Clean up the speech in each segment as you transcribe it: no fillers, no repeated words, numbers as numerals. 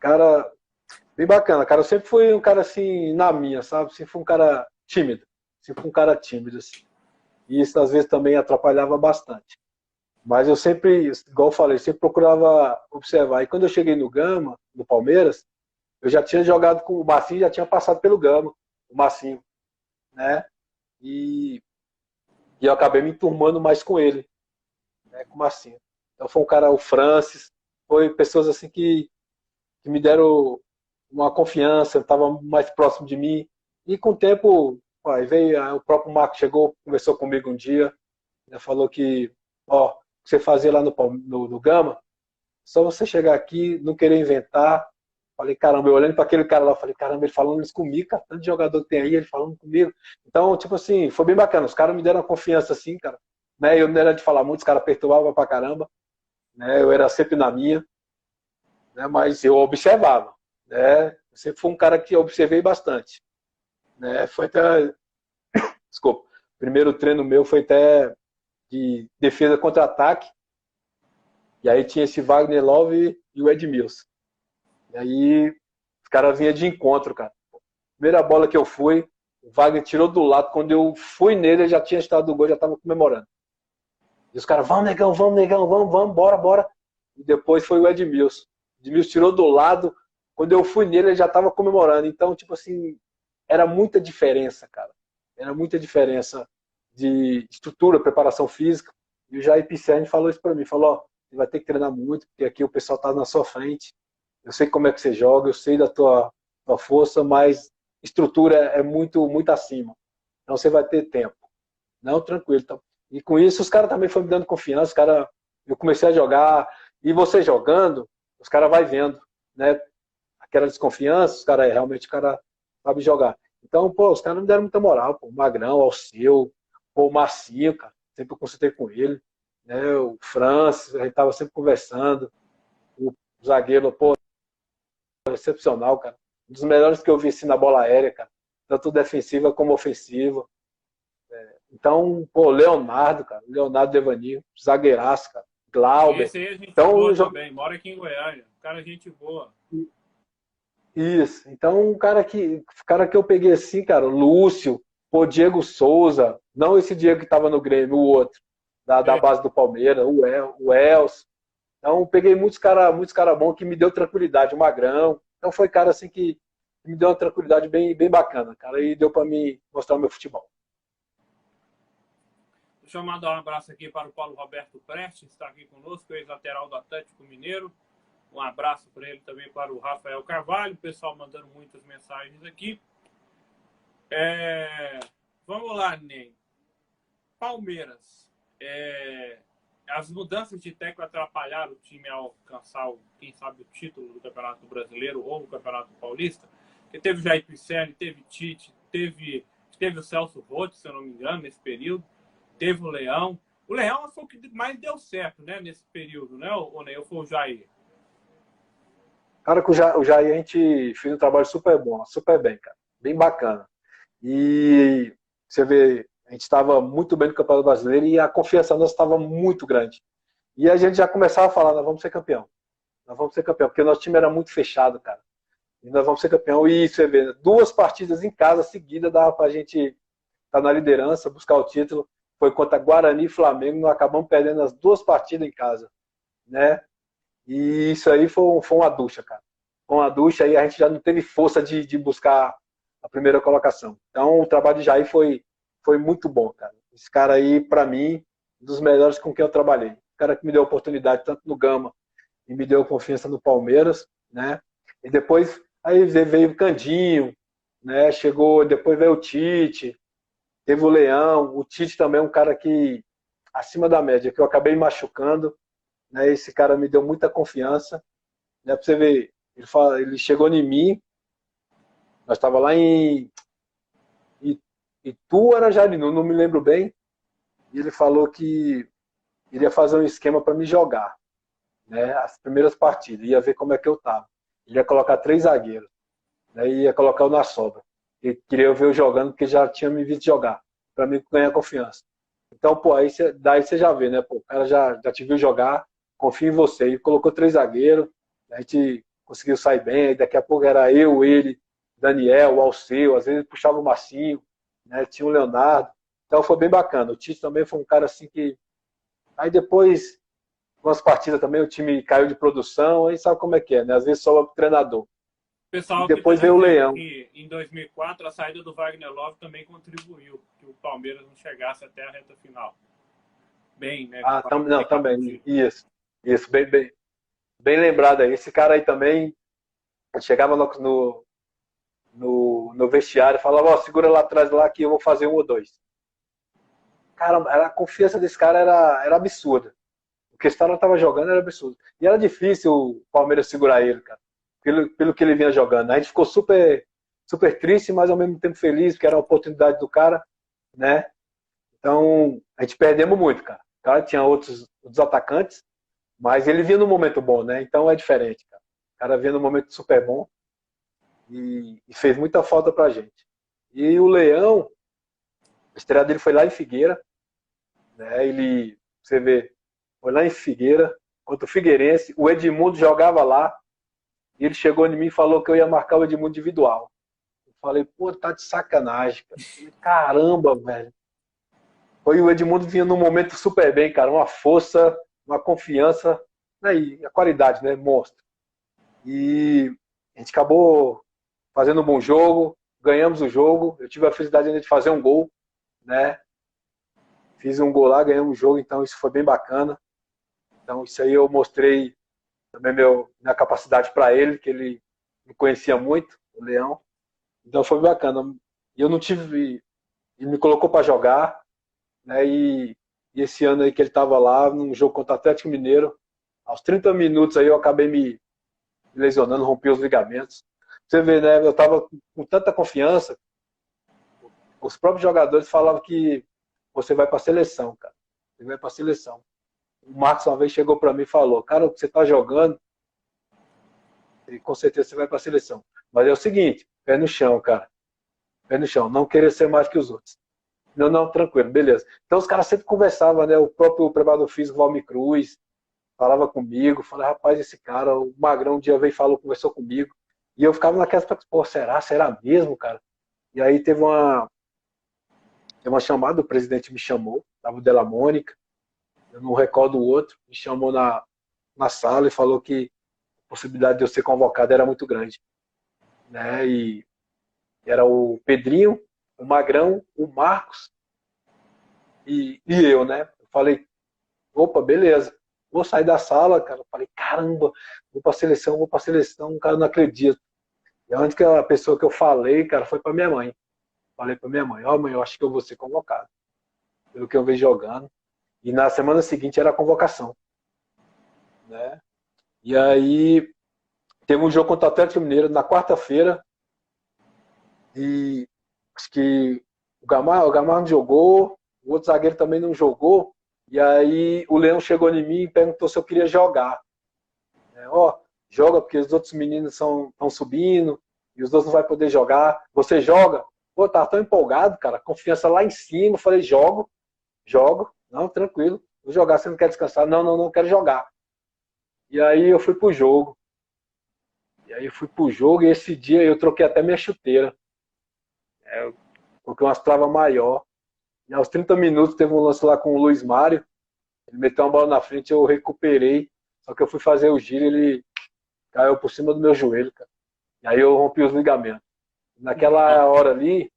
Cara, bem bacana, cara. Eu sempre fui um cara assim, na minha, sabe? Sempre fui um cara tímido. Sempre fui um cara tímido, assim. E isso às vezes também atrapalhava bastante. Mas eu sempre, igual eu falei, sempre procurava observar. E quando eu cheguei no Gama, no Palmeiras, eu já tinha jogado com o Massinho, já tinha passado pelo Gama, o Massinho, né? E, e eu acabei me enturmando mais com ele, né? Com o Massinho. Então foi um cara, o Francis, foi pessoas assim que me deram uma confiança, estava mais próximo de mim. E com o tempo, aí veio, o próprio Marco chegou, conversou comigo um dia, né, falou que, ó, o que você fazia lá no Gama, só você chegar aqui, não querer inventar. Falei, caramba, eu olhando para aquele cara lá, falei, caramba, ele falando isso comigo, cara, tanto de jogador que tem aí, ele falando comigo. Então, tipo assim, foi bem bacana. Os caras me deram uma confiança assim, cara. Né? Eu não era de falar muito, os caras perturbavam pra caramba. Né? Eu era sempre na minha, né? Mas eu observava. Né? Eu sempre fui um cara que observei bastante. Né? Foi até, desculpa, o primeiro treino meu foi até de defesa contra ataque. E aí tinha esse Wagner Love e o Edmilson. E aí os caras vinham de encontro, cara. Primeira bola que eu fui, o Wagner tirou do lado. Quando eu fui nele, ele já tinha estado do gol, já estava comemorando. E os caras, vamos, negão, vamos, bora, bora. E depois foi o Edmilson. O Edmilson tirou do lado. Quando eu fui nele, ele já estava comemorando. Então, tipo assim, era muita diferença, cara. Era muita diferença de estrutura, preparação física. E o Jair Pisserni falou isso para mim. Falou, ó, você vai ter que treinar muito, porque aqui o pessoal tá na sua frente. Eu sei como é que você joga, eu sei da tua força, mas estrutura é muito acima. Então você vai ter tempo. Não, tranquilo. Então. E com isso os caras também foram me dando confiança. Os cara, eu comecei a jogar. E você jogando, os caras vai vendo. Né? Aquela desconfiança, os caras realmente o cara sabe jogar. Então, pô, os caras me deram muita moral. Pô. O Magrão, o Alceu, pô, o Marcinho, cara. Sempre eu consultei com ele. Né? O Francis, a gente tava sempre conversando. O zagueiro, pô, excepcional, cara. Um dos melhores que eu vi assim na bola aérea, cara. Tanto defensiva como ofensiva. Então, pô, Leonardo, cara. Leonardo Devanil, zagueiraço, cara. Glauber. Esse aí é gente Então, boa eu também, mora aqui em Goiânia. Cara, gente boa. isso. Então, um cara que eu peguei assim, cara, Lúcio, pô, Diego Souza, não esse Diego que tava no Grêmio, o outro, da É, base do Palmeiras, o Els. Então, peguei muitos cara bons que me deu tranquilidade, o Magrão. Então, foi cara assim que me deu uma tranquilidade bem bacana, cara, e deu para mim mostrar o meu futebol. deixa eu mandar um abraço aqui para o Paulo Roberto Prestes, que está aqui conosco, ex-lateral do Atlético Mineiro. Um abraço para ele também, para o Rafael Carvalho, o pessoal mandando muitas mensagens aqui. Vamos lá, Ney. Palmeiras. As mudanças de técnico atrapalharam o time a alcançar, quem sabe, o título do Campeonato Brasileiro ou do Campeonato Paulista? Porque teve o Jair Pisserni, teve Tite, teve o Celso Roth, se eu não me engano, nesse período. Teve o Leão. O Leão foi o que mais deu certo, né, nesse período, né, Ney? Ou foi o Jair? Cara, com o Jair a gente fez um trabalho super bom, super bem, cara. Bem bacana. E você vê, a gente estava muito bem no Campeonato Brasileiro e a confiança nossa estava muito grande. E a gente já começava a falar, nós vamos ser campeão. Nós vamos ser campeão, porque o nosso time era muito fechado, cara. E nós vamos ser campeão. E você vê, 2 partidas em casa seguidas dava pra gente estar na liderança, buscar o título. Foi contra Guarani e Flamengo, nós acabamos perdendo as 2 partidas em casa, né? E isso aí foi uma ducha, cara. Com a ducha aí a gente já não teve força de buscar a primeira colocação. Então o trabalho de Jair foi muito bom, cara. Esse cara aí, para mim, um dos melhores com quem eu trabalhei. O cara que me deu oportunidade tanto no Gama e me deu confiança no Palmeiras, né? E depois aí veio o Candinho, né? Chegou, depois veio o Tite, teve o Leão. O Tite também é um cara que acima da média, que eu acabei machucando, né? Esse cara me deu muita confiança, né? Pra você ver, ele chegou em mim, nós estava lá em Itu ou Arajarinu, não me lembro bem, e ele falou que iria fazer um esquema para me jogar, né? As primeiras partidas, ia ver como é que eu tava. Ele ia colocar 3 zagueiros, né? E ia colocar o na sobra. Ele queria ver eu jogando, porque já tinha me visto jogar, para mim ganhar confiança. Então, pô, daí você já vê, né? Pô, o cara já te viu jogar, confia em você. E colocou 3 zagueiros, a gente conseguiu sair bem, aí daqui a pouco era eu, ele, Daniel, o Alceu, às vezes puxava o Marcinho, né? Tinha o Leonardo. Então foi bem bacana. O Tite também foi um cara assim que. Aí depois, umas partidas também, o time caiu de produção, aí sabe como é que é, né? Às vezes só o treinador. O E pessoal que está depois veio o dizendo Leão. que em 2004 a saída do Wagner Love também contribuiu, que o Palmeiras não chegasse até a reta final. Bem, né? Ah, não, também. Isso, bem lembrado aí. Esse cara aí também chegava no vestiário e falava, ó, segura lá atrás lá que eu vou fazer 1 ou 2. Cara, a confiança desse cara era absurda. O que esse cara estava jogando era absurdo. E era difícil o Palmeiras segurar ele, cara. Pelo que ele vinha jogando. A gente ficou super triste, mas ao mesmo tempo feliz, porque era a oportunidade do cara, né? Então, a gente perdemos muito, cara. O cara tinha outros atacantes, mas ele vinha num momento bom, né? Então é diferente, cara. O cara vinha num momento super bom e fez muita falta pra gente. E o Leão, a estreia dele foi lá em Figueira, né? Você vê, foi lá em Figueira, contra o Figueirense. O Edmundo jogava lá, e ele chegou em mim e falou que eu ia marcar o Edmundo individual. Eu falei, pô, tá de sacanagem, cara. Falei, caramba, velho. Foi o Edmundo vinha num momento super bem, cara. Uma força, uma confiança, né? E a qualidade, né? Monstro. E a gente acabou fazendo um bom jogo, ganhamos o jogo. Eu tive a felicidade ainda de fazer um gol, né? Fiz um gol lá, ganhamos o jogo, então isso foi bem bacana. Então isso aí eu mostrei também minha capacidade para ele, que ele me conhecia muito, o Leão. Então foi bacana. E eu não tive. Ele me colocou para jogar, né? E esse ano aí que ele estava lá, num jogo contra o Atlético Mineiro, aos 30 minutos aí eu acabei me lesionando, rompi os ligamentos. Você vê, né? Eu estava com tanta confiança, os próprios jogadores falavam que você vai para a seleção, cara. Você vai para a seleção. O Marcos uma vez chegou para mim e falou, cara, o que você está jogando, e com certeza você vai para a seleção. Mas é o seguinte, pé no chão, cara. Pé no chão, não querer ser mais que os outros. Não, não, tranquilo, beleza. Então os caras sempre conversavam, né? O próprio preparador físico, Valmir Cruz, falava comigo, falava, rapaz, esse cara, o Magrão um dia veio e falou, conversou comigo. E eu ficava naquela, pô, será mesmo, cara? E aí teve uma chamada, o presidente me chamou, tava o Della Mônica, eu não recordo o outro, me chamou na sala e falou que a possibilidade de eu ser convocado era muito grande, né? E era o Pedrinho, o Magrão, o Marcos e eu, né? Eu falei, opa, beleza. Vou sair da sala, cara. Eu falei, caramba, vou pra seleção, o cara não acredita. E a única pessoa que eu falei, cara, foi pra minha mãe. Falei pra minha mãe, ó, mãe, eu acho que eu vou ser convocado. Pelo que eu vejo jogando. E na semana seguinte era a convocação, né? E aí teve um jogo contra o Atlético Mineiro na quarta-feira e acho que o Gamarra não jogou, o outro zagueiro também não jogou. E aí o Leão chegou em mim e perguntou se eu queria jogar. Ó, joga porque os outros meninos estão subindo e os outros não vai poder jogar. Você joga? Pô, tava tão empolgado, cara, confiança lá em cima. Eu falei, jogo. Não, tranquilo. Vou jogar, você não quer descansar? Não, quero jogar. E aí eu fui pro jogo. E esse dia eu troquei até minha chuteira. Eu coloquei umas travas maior. E aos 30 minutos teve um lance lá com o Luiz Mário. Ele meteu uma bola na frente, eu recuperei. Só que eu fui fazer o giro, ele caiu por cima do meu joelho, cara. E aí eu rompi os ligamentos. Naquela hora ali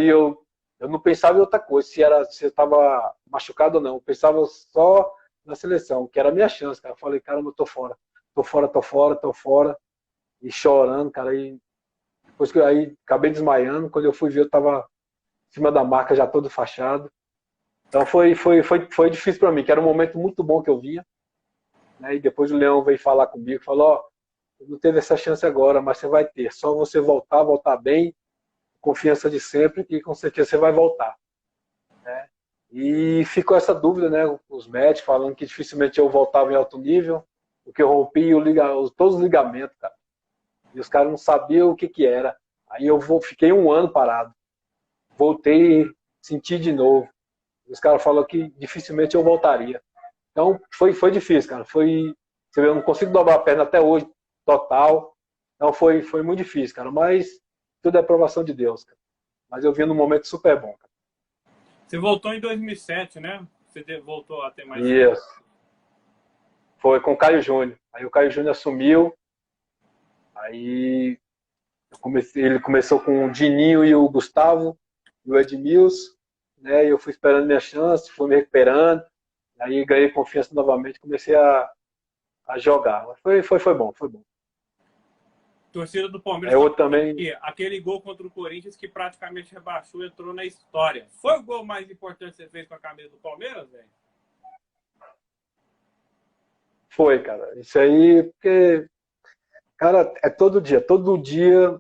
eu não pensava em outra coisa, se eu estava machucado ou não. Eu pensava só na seleção, que era a minha chance, cara. Eu falei, caramba, eu tô fora. Tô fora. E chorando, cara. E depois que aí acabei desmaiando, quando eu fui ver, eu tava em cima da marca, já todo fachado. Então foi difícil para mim, que era um momento muito bom que eu vinha. Né? E depois o Leão veio falar comigo, falou, ó, não teve essa chance agora, mas você vai ter. Só você voltar bem, confiança de sempre, que com certeza você vai voltar. Né? E ficou essa dúvida, né? Os médicos falando que dificilmente eu voltava em alto nível, porque eu rompi todos os ligamentos, cara. E os caras não sabiam o que era. Aí fiquei 1 ano parado. Voltei, senti de novo. Os caras falaram que dificilmente eu voltaria. Então foi difícil, cara. Foi Eu não consigo dobrar a perna até hoje, total. Então foi muito difícil, cara. Mas tudo é aprovação de Deus, cara. Mas eu vim num momento super bom, cara. Você voltou em 2007, né? Você voltou a ter mais... Isso. Foi com o Caio Júnior. Aí o Caio Júnior assumiu. Aí ele começou com o Dininho e o Gustavo, e o Edmilson, né? E eu fui esperando minha chance, fui me recuperando. Aí ganhei confiança novamente, comecei a jogar. Mas foi bom, foi bom. Torcida do Palmeiras. Aí outro também. Aquele gol contra o Corinthians que praticamente rebaixou, entrou na história. Foi o gol mais importante que você fez com a camisa do Palmeiras, velho? Foi, cara. Isso aí, porque, cara, é todo dia. Todo dia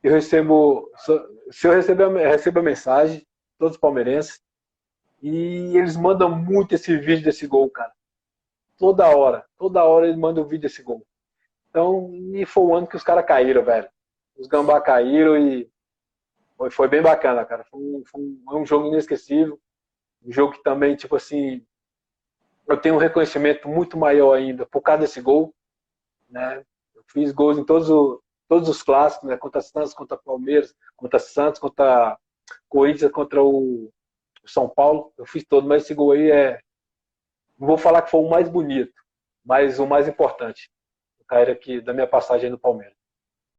eu recebo. Se eu recebo a mensagem, todos os palmeirenses, e eles mandam muito esse vídeo desse gol, cara. Toda hora eles mandam o vídeo desse gol. Então, e foi o ano que os caras caíram, velho. Os gambá caíram e foi bem bacana, cara. Foi um jogo inesquecível. Um jogo que também, tipo assim, eu tenho um reconhecimento muito maior ainda por causa desse gol, né? Eu fiz gols em todos os clássicos, né? Contra Santos, contra Palmeiras, contra Santos, contra Corinthians, contra o São Paulo. Eu fiz todo, mas esse gol aí não vou falar que foi o mais bonito, mas o mais importante. O cara aqui da minha passagem no Palmeiras.